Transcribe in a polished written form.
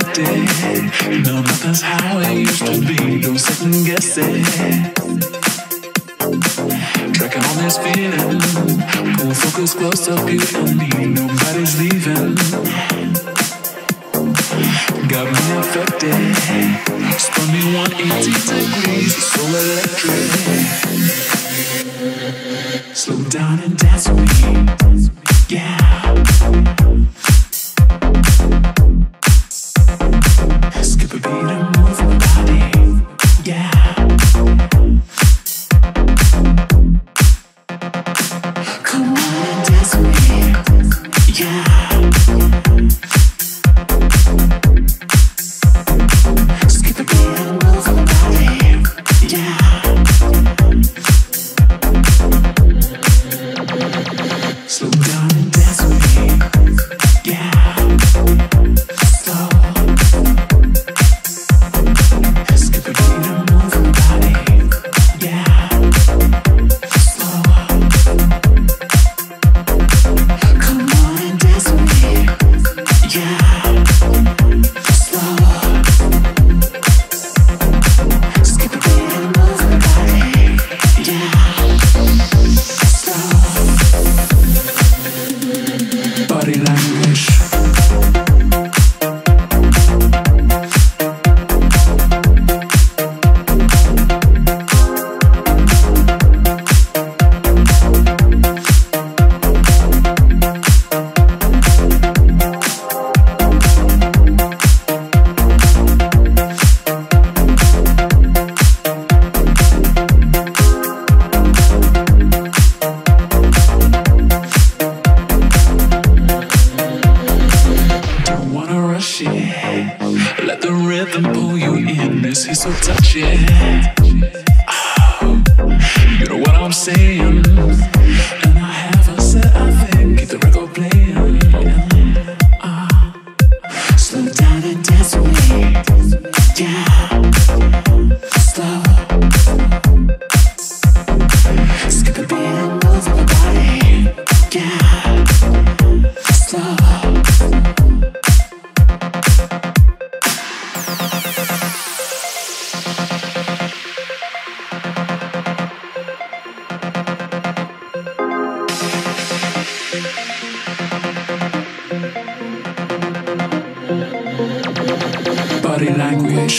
affected. No, nothing's how it used to be. Don't second guess it. Tracking on this feeling. Pull focus close up, you and me. Nobody's leaving. Got me affected. Spun me 180 degrees. So electric. Slow down and dance with me. Yeah. Skip a beat and move your body. Yeah. Come on and dance with me. Yeah. Skip a beat and move your body. Yeah. Slow down and dance with me. Yeah. Slow. Skip a beat and move your body. Yeah. Slow. Come on and dance with me. Yeah. Slow. Skip a beat and move your body. Yeah. Slow. Body language. Don't wanna rush it. Let the rhythm pull you in. This is so touchy. Oh, you know what I'm saying. And I haven't said a thing. Keep the record playing. Slow down and dance with me. Yeah. Slow. Skip a beat and move your body. Yeah. Slow. Body language.